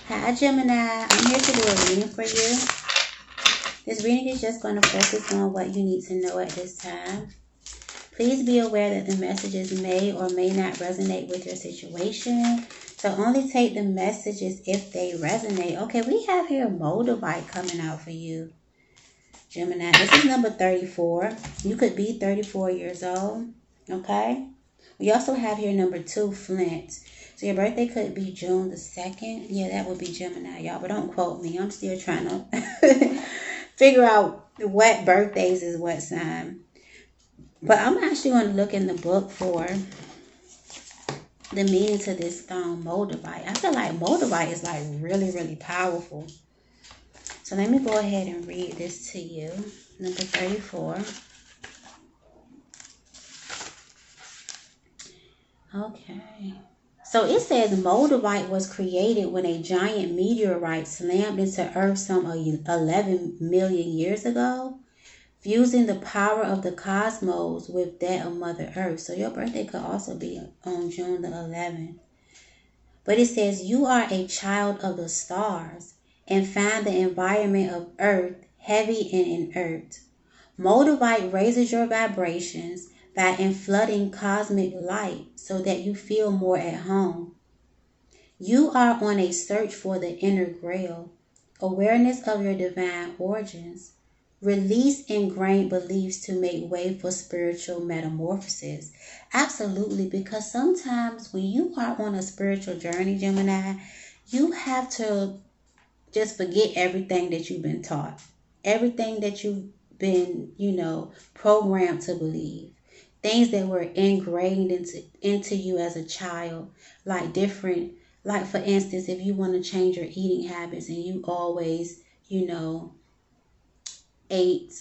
Hi Gemini, I'm here to do a reading for you. This reading is just going to focus on what you need to know at this time. Please be aware that the messages may or may not resonate with your situation. So only take the messages if they resonate. Okay, we have here Moldavite coming out for you, Gemini. This is number 34. You could be 34 years old. Okay. We also have here number 2, Flint. So your birthday could be June the 2nd. Yeah, that would be Gemini, y'all. But don't quote me. I'm still trying to figure out what birthdays is what sign. But I'm actually going to look in the book for the meaning to this Moldavite. I feel like Moldavite is like really, really powerful. So let me go ahead and read this to you. Number 34. Okay. So it says Moldavite was created when a giant meteorite slammed into Earth some 11 million years ago, fusing the power of the cosmos with that of Mother Earth. So your birthday could also be on June the 11th. But it says you are a child of the stars and find the environment of Earth heavy and inert. Moldavite raises your vibrations by inflooding cosmic light so that you feel more at home. You are on a search for the inner grail, awareness of your divine origins. Release ingrained beliefs to make way for spiritual metamorphosis. Absolutely, because sometimes when you are on a spiritual journey, Gemini, you have to just forget everything that you've been taught, everything that you've been, programmed to believe. Things that were ingrained into you as a child, like for instance, if you want to change your eating habits and you always, ate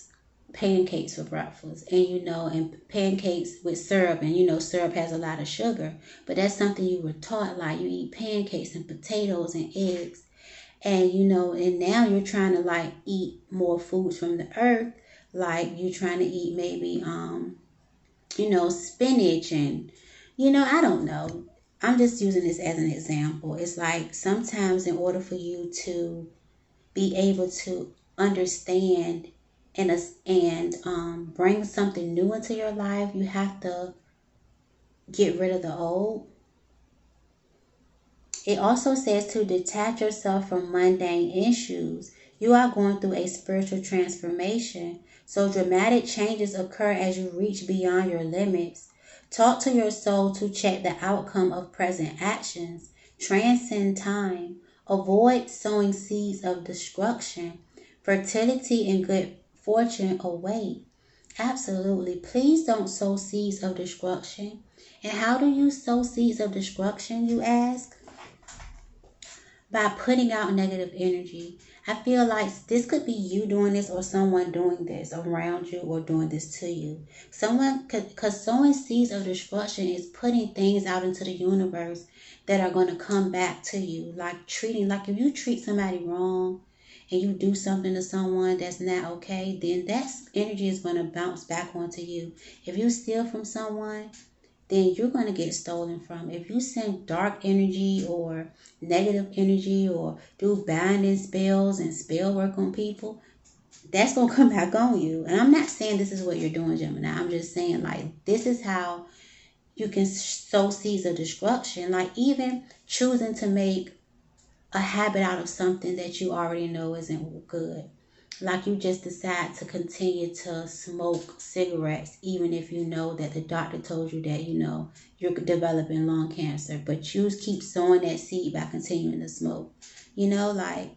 pancakes for breakfast and pancakes with syrup, and syrup has a lot of sugar, but that's something you were taught, like you eat pancakes and potatoes and eggs, and and now you're trying to eat more foods from the earth, like you're trying to eat maybe spinach and I don't know. I'm just using this as an example. It's like sometimes in order for you to be able to understand and bring something new into your life, you have to get rid of the old. It also says to detach yourself from mundane issues. You are going through a spiritual transformation, so dramatic changes occur as you reach beyond your limits. Talk to your soul to check the outcome of present actions. Transcend time. Avoid sowing seeds of destruction. Fertility and good fortune await. Absolutely. Please don't sow seeds of destruction. And how do you sow seeds of destruction, you ask? By putting out negative energy. I feel like this could be you doing this or someone doing this around you or doing this to you. Because sowing seeds of destruction is putting things out into the universe that are going to come back to you. Like if you treat somebody wrong and you do something to someone that's not okay, then that energy is going to bounce back onto you. If you steal from someone, then you're going to get stolen from. If you send dark energy or negative energy or do binding spells and spell work on people, that's going to come back on you. And I'm not saying this is what you're doing, Gemini. I'm just saying this is how you can sow seeds of destruction. Like even choosing to make a habit out of something that you already know isn't good. Like you just decide to continue to smoke cigarettes, even if you know that the doctor told you that, you're developing lung cancer, but you keep sowing that seed by continuing to smoke, like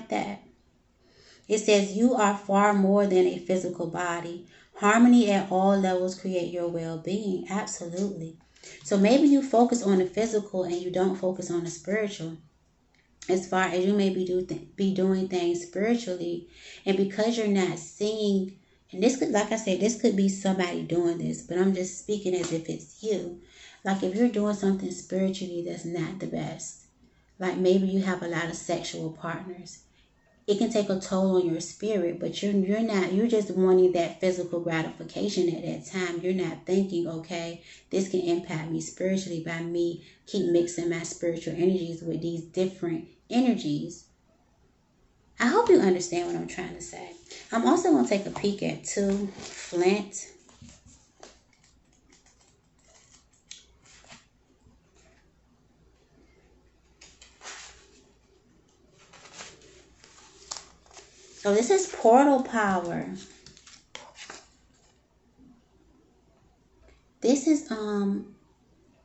that. It says you are far more than a physical body. Harmony at all levels create your well-being. Absolutely. So maybe you focus on the physical and you don't focus on the spiritual. As far as you may be doing things spiritually, and because you're not seeing, and this could, like I said, this could be somebody doing this, but I'm just speaking as if it's you. Like if you're doing something spiritually that's not the best, like maybe you have a lot of sexual partners, it can take a toll on your spirit, but you're just wanting that physical gratification at that time. You're not thinking, okay, this can impact me spiritually by me keep mixing my spiritual energies with these different energies. I hope you understand what I'm trying to say. I'm also going to take a peek at 2, Flint. So this is portal power. This is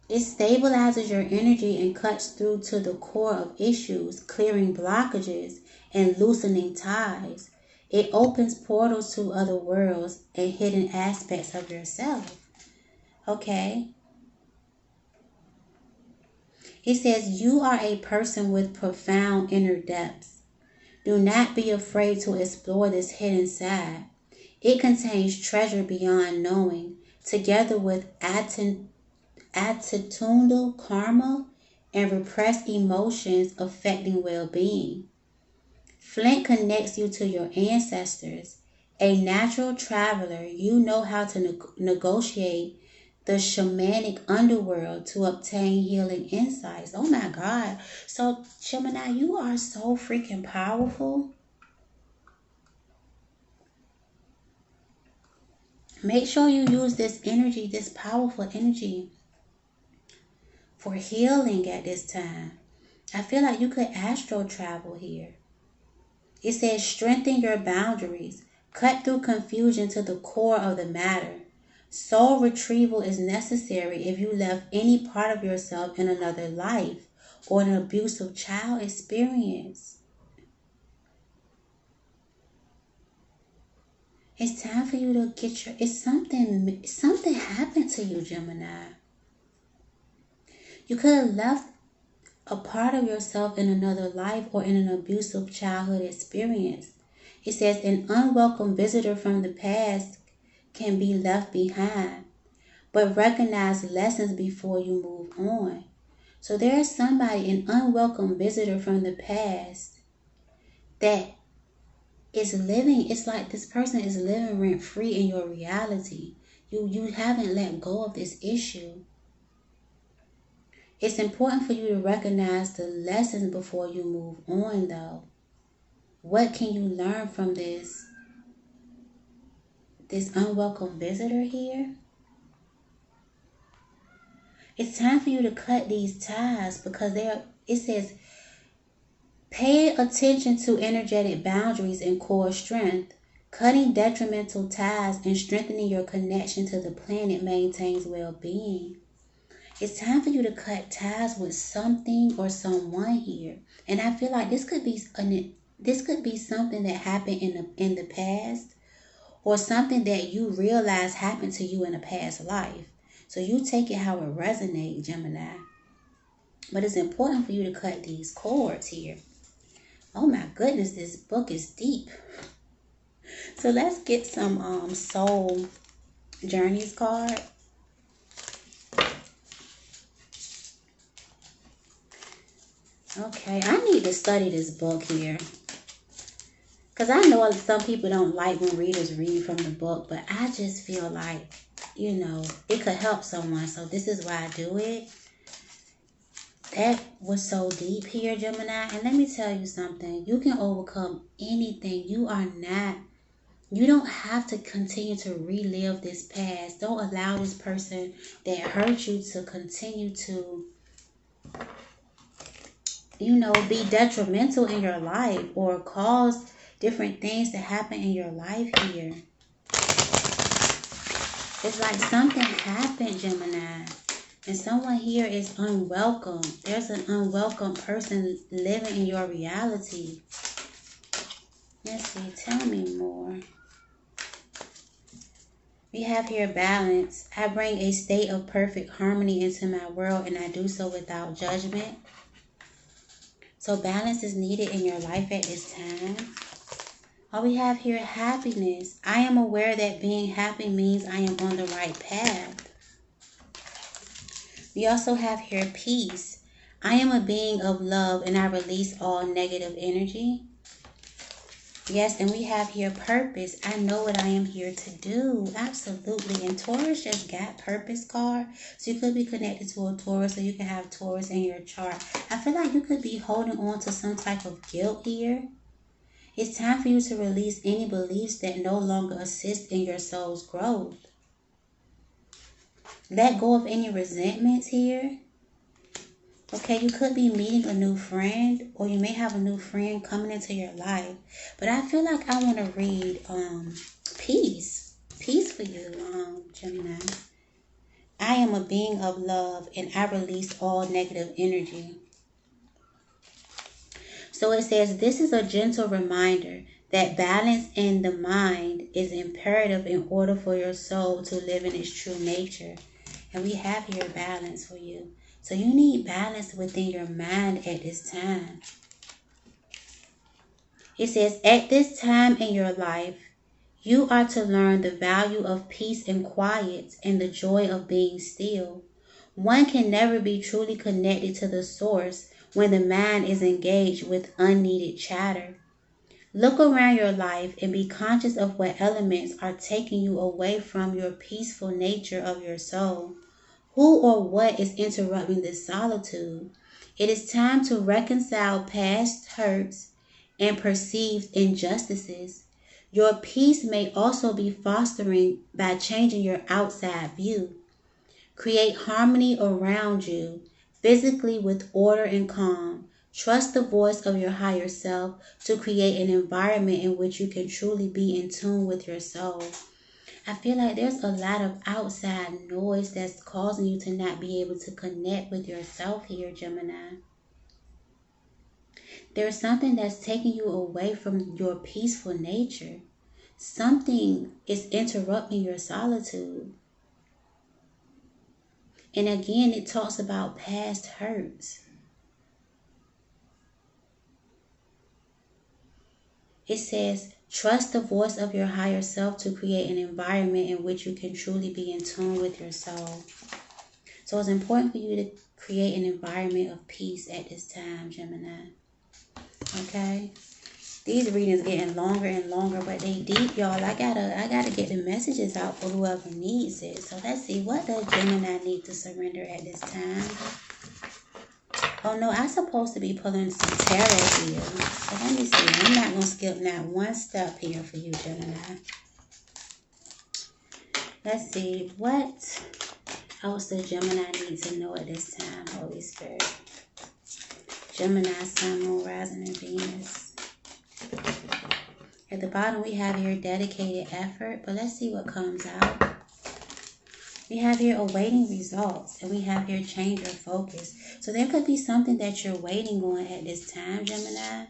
it stabilizes your energy and cuts through to the core of issues, clearing blockages and loosening ties. It opens portals to other worlds and hidden aspects of yourself. Okay? It says you are a person with profound inner depths. Do not be afraid to explore this hidden side. It contains treasure beyond knowing, together with attitudinal karma and repressed emotions affecting well-being. Flint connects you to your ancestors. A natural traveler, you know how to negotiate the shamanic underworld to obtain healing insights. Oh my God. So, Gemini, you are so freaking powerful. Make sure you use this energy, this powerful energy, for healing at this time. I feel like you could astral travel here. It says strengthen your boundaries. Cut through confusion to the core of the matter. Soul retrieval is necessary if you left any part of yourself in another life or an abusive child experience. It's time for you to get your... Something happened to you, Gemini. You could have left a part of yourself in another life or in an abusive childhood experience. It says an unwelcome visitor from the past can be left behind, but recognize lessons before you move on. So there is somebody, an unwelcome visitor from the past, that is living, it's like this person is living rent-free in your reality. You haven't let go of this issue. It's important for you to recognize the lessons before you move on, though. What can you learn from this unwelcome visitor here? It's time for you to cut these ties because it says, pay attention to energetic boundaries and core strength. Cutting detrimental ties and strengthening your connection to the planet maintains well-being. It's time for you to cut ties with something or someone here. And I feel like this could be something that happened in the past, or something that you realize happened to you in a past life. So you take it how it resonates, Gemini. But it's important for you to cut these cords here. Oh my goodness, this book is deep. So let's get some Soul Journeys card. Okay, I need to study this book here. Because I know some people don't like when readers read from the book, but I just feel like, it could help someone. So this is why I do it. That was so deep here, Gemini. And let me tell you something. You can overcome anything. You don't have to continue to relive this past. Don't allow this person that hurt you to continue to, be detrimental in your life or cause different things to happen in your life here. It's like something happened, Gemini, and someone here is unwelcome. There's an unwelcome person living in your reality. Let's see, tell me more. We have here balance. I bring a state of perfect harmony into my world, and I do so without judgment. So balance is needed in your life at this time. We have here happiness. I am aware that being happy means I am on the right path. We also have here peace. I am a being of love and I release all negative energy. Yes, and we have here purpose. I know what I am here to do. Absolutely. And Taurus just got purpose card. So you could be connected to a Taurus, or you can have Taurus in your chart. I feel like you could be holding on to some type of guilt here. It's time for you to release any beliefs that no longer assist in your soul's growth. Let go of any resentments here. Okay, you could be meeting a new friend, or you may have a new friend coming into your life. But I feel like I want to read peace. Peace for you, Gemini. I am a being of love, and I release all negative energy. So it says, this is a gentle reminder that balance in the mind is imperative in order for your soul to live in its true nature. And we have here balance for you. So you need balance within your mind at this time. It says, at this time in your life, you are to learn the value of peace and quiet and the joy of being still. One can never be truly connected to the source when the mind is engaged with unneeded chatter. Look around your life and be conscious of what elements are taking you away from your peaceful nature of your soul. Who or what is interrupting this solitude? It is time to reconcile past hurts and perceived injustices. Your peace may also be fostering by changing your outside view. Create harmony around you, physically with order and calm. Trust the voice of your higher self to create an environment in which you can truly be in tune with your soul. I feel like there's a lot of outside noise that's causing you to not be able to connect with yourself here, Gemini. There's something that's taking you away from your peaceful nature. Something is interrupting your solitude. And again, it talks about past hurts. It says, trust the voice of your higher self to create an environment in which you can truly be in tune with your soul. So it's important for you to create an environment of peace at this time, Gemini. Okay? These readings getting longer and longer, but they deep, y'all. I gotta get the messages out for whoever needs it. So let's see, what does Gemini need to surrender at this time? Oh no, I'm supposed to be pulling some tarot here. So let me see. I'm not gonna skip not one step here for you, Gemini. Let's see, what else does Gemini need to know at this time, Holy Spirit? Gemini, Sun, Moon, Rising, and Venus. At the bottom, we have here dedicated effort, but let's see what comes out. We have here awaiting results, and we have here change your focus. So there could be something that you're waiting on at this time, Gemini.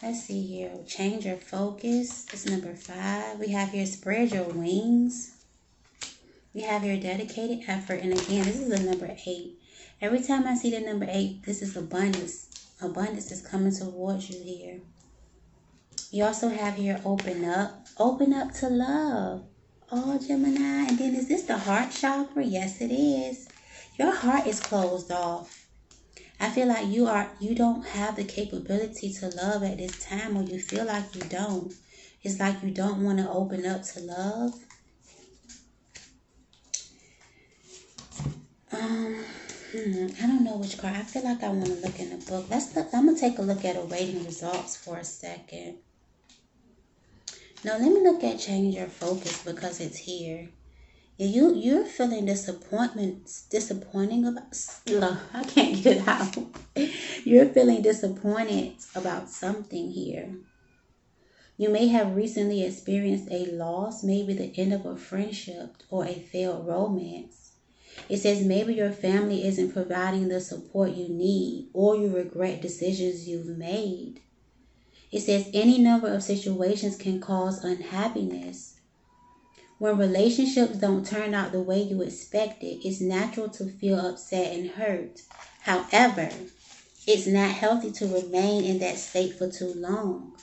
Let's see here. Change your focus. It's number 5. We have here spread your wings. We have here dedicated effort. And again, this is the number 8. Every time I see the number 8, this is abundance. Abundance is coming towards you here. You also have here open up. Open up to love. Oh, Gemini. And then is this the heart chakra? Yes, it is. Your heart is closed off. I feel like you don't have the capability to love at this time, or you feel like you don't. It's like you don't want to open up to love. I don't know which card. I feel like I want to look in the book. I'm going to take a look at awaiting results for a second. Now, let me look at change your focus because it's here. You're feeling disappointing about, I can't get it out. You're feeling disappointed about something here. You may have recently experienced a loss, maybe the end of a friendship or a failed romance. It says maybe your family isn't providing the support you need, or you regret decisions you've made. It says any number of situations can cause unhappiness. When relationships don't turn out the way you expected, it's natural to feel upset and hurt. However, it's not healthy to remain in that state for too long.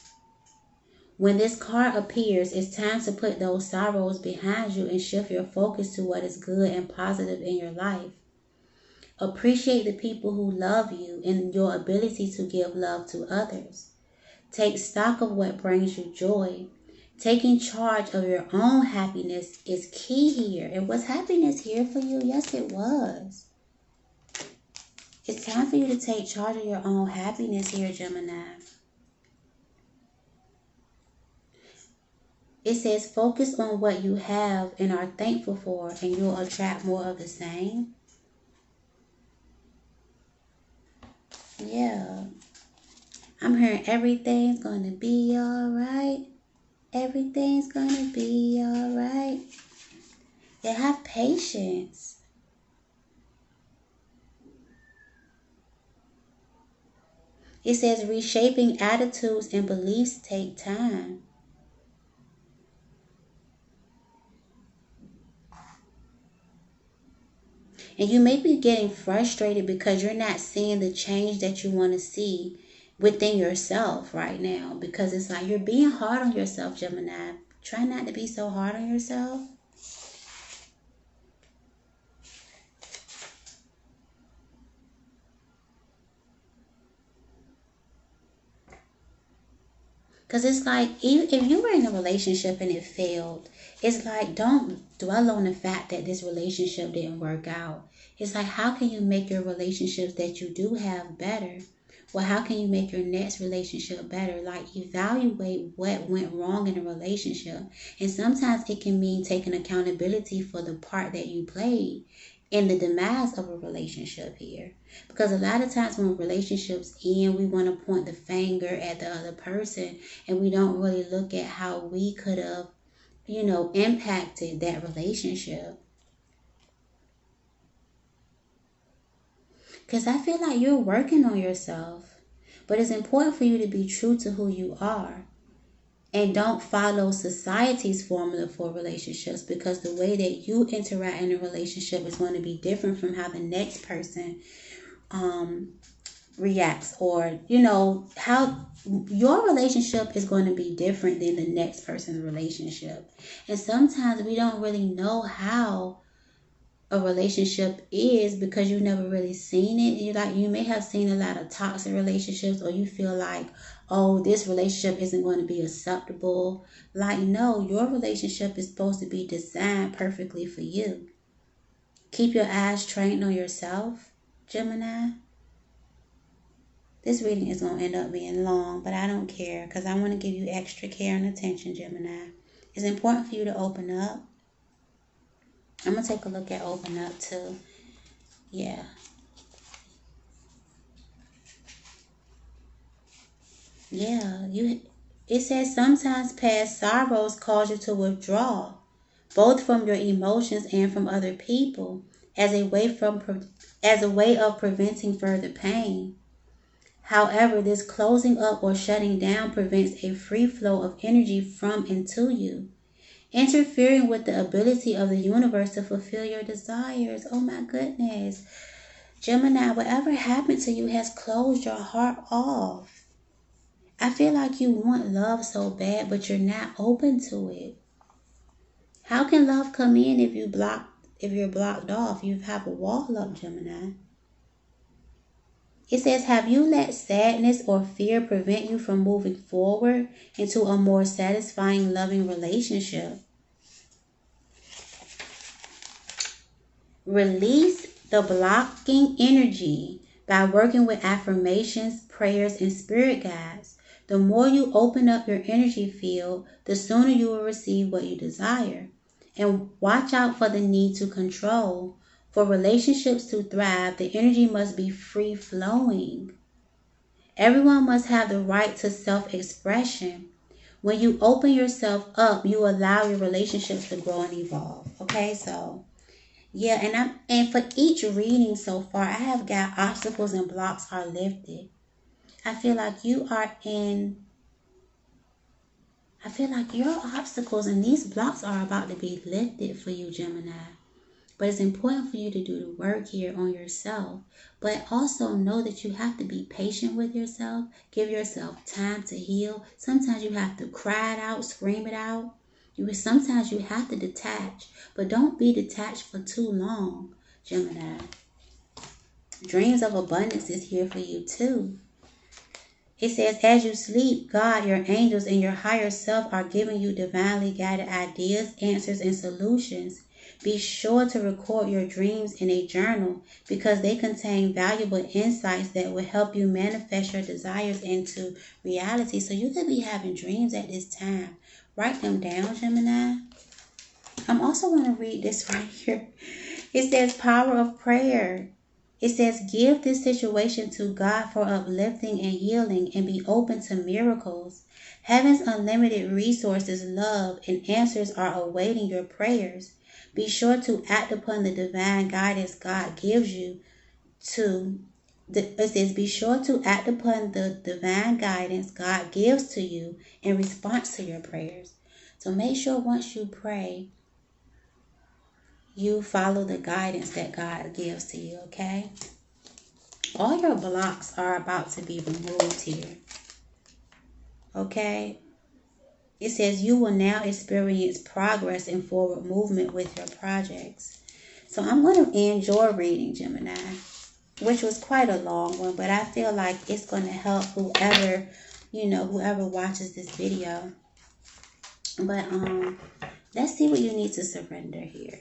When this card appears, it's time to put those sorrows behind you and shift your focus to what is good and positive in your life. Appreciate the people who love you and your ability to give love to others. Take stock of what brings you joy. Taking charge of your own happiness is key here. And was happiness here for you? Yes, it was. It's time for you to take charge of your own happiness here, Gemini. It says focus on what you have and are thankful for, and you'll attract more of the same. Yeah. I'm hearing everything's going to be all right. Everything's going to be all right. Yeah, have patience. It says reshaping attitudes and beliefs take time. And you may be getting frustrated because you're not seeing the change that you want to see within yourself right now. Because it's like you're being hard on yourself, Gemini. Try not to be so hard on yourself. Because it's like, even if you were in a relationship and it failed, it's like, don't dwell on the fact that this relationship didn't work out. It's like, how can you make your relationships that you do have better? Well, how can you make your next relationship better? Like, evaluate what went wrong in a relationship. And sometimes it can mean taking accountability for the part that you played in the demise of a relationship here. Because a lot of times when relationships end, we want to point the finger at the other person, and we don't really look at how we could have, impacted that relationship. Because I feel like you're working on yourself, but it's important for you to be true to who you are. And don't follow society's formula for relationships, because the way that you interact in a relationship is going to be different from how the next person reacts, or how your relationship is going to be different than the next person's relationship. And sometimes we don't really know how a relationship is because you've never really seen it. You may have seen a lot of toxic relationships, or you feel like, oh, this relationship isn't going to be acceptable. Like, no, your relationship is supposed to be designed perfectly for you. Keep your eyes trained on yourself, Gemini. This reading is going to end up being long, but I don't care, because I want to give you extra care and attention, Gemini. It's important for you to open up. I'm going to take a look at open up too. Yeah. Yeah. It says sometimes past sorrows cause you to withdraw, both from your emotions and from other people, as a way of preventing further pain. However, this closing up or shutting down prevents a free flow of energy from and to you, interfering with the ability of the universe to fulfill your desires. Oh my goodness. Gemini, whatever happened to you has closed your heart off. I feel like you want love so bad, but you're not open to it. How can love come in if you're blocked off? You have a wall up, Gemini. It says, have you let sadness or fear prevent you from moving forward into a more satisfying, loving relationship? Release the blocking energy by working with affirmations, prayers, and spirit guides. The more you open up your energy field, the sooner you will receive what you desire. And watch out for the need to control. For relationships to thrive, the energy must be free-flowing. Everyone must have the right to self-expression. When you open yourself up, you allow your relationships to grow and evolve. Okay, so yeah, and for each reading so far, I have got obstacles and blocks are lifted. I feel like your obstacles and these blocks are about to be lifted for you, Gemini. But it's important for you to do the work here on yourself. But also know that you have to be patient with yourself. Give yourself time to heal. Sometimes you have to cry it out, scream it out. Sometimes you have to detach. But don't be detached for too long, Gemini. dreams of abundance is here for you too. It says, as you sleep, God, your angels, and your higher self are giving you divinely guided ideas, answers, and solutions. Be sure to record your dreams in a journal because they contain valuable insights that will help you manifest your desires into reality. So you could be having dreams at this time. Write them down, Gemini. I'm also going to read this right here. It says, power of prayer. It says, give this situation to God for uplifting and healing and be open to miracles. Heaven's unlimited resources, love, and answers are awaiting your prayers. Be sure to act upon the divine guidance God gives you it says, be sure to act upon the divine guidance God gives to you in response to your prayers. So make sure once you pray, you follow the guidance that God gives to you, okay? All your blocks are about to be removed here, okay? It says you will now experience progress and forward movement with your projects. So I'm going to end your reading, Gemini, which was quite a long one, but I feel like it's going to help whoever watches this video. But let's see what you need to surrender here.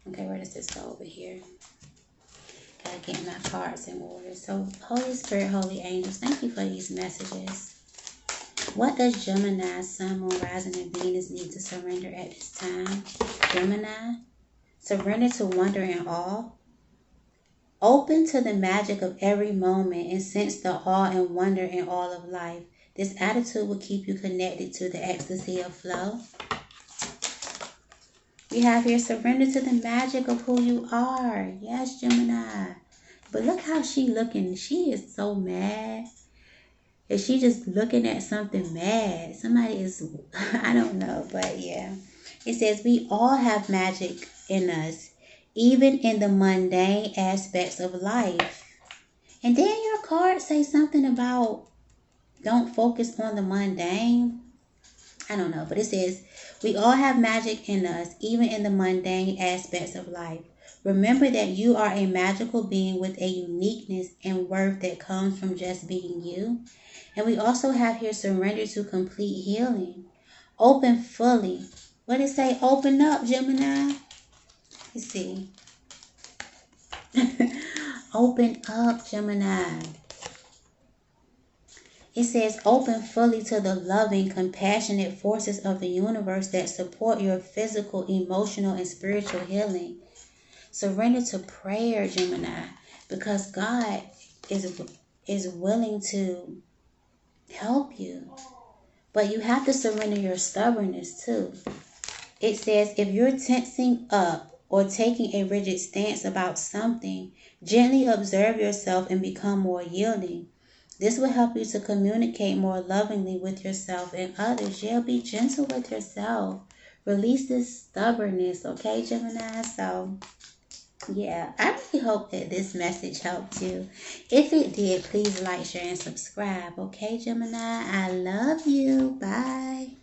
Okay, where does this go over here? Gotta get my cards in order. So, Holy Spirit, Holy Angels, thank you for these messages. What does Gemini, Sun, Moon, Rising, and Venus need to surrender at this time? Gemini, surrender to wonder and awe. Open to the magic of every moment and sense the awe and wonder in all of life. This attitude will keep you connected to the ecstasy of flow. We have here, surrender to the magic of who you are. Yes, Gemini. But look how she looking. She is so mad. Is she just looking at something mad? Somebody is, I don't know, but yeah. It says we all have magic in us, even in the mundane aspects of life. And then your cards say something about don't focus on the mundane. I don't know, but it says, we all have magic in us, even in the mundane aspects of life. Remember that you are a magical being with a uniqueness and worth that comes from just being you. And we also have here, surrender to complete healing. Open fully. What did it say? Open up, Gemini. Let's see. Open up, Gemini. It says, open fully to the loving, compassionate forces of the universe that support your physical, emotional, and spiritual healing. Surrender to prayer, Gemini, because God is willing to help you. But you have to surrender your stubbornness too. It says, if you're tensing up or taking a rigid stance about something, gently observe yourself and become more yielding. This will help you to communicate more lovingly with yourself and others. Yeah, be gentle with yourself. Release this stubbornness, okay, Gemini? So, yeah, I really hope that this message helped you. If it did, please like, share, and subscribe, okay, Gemini? I love you. Bye.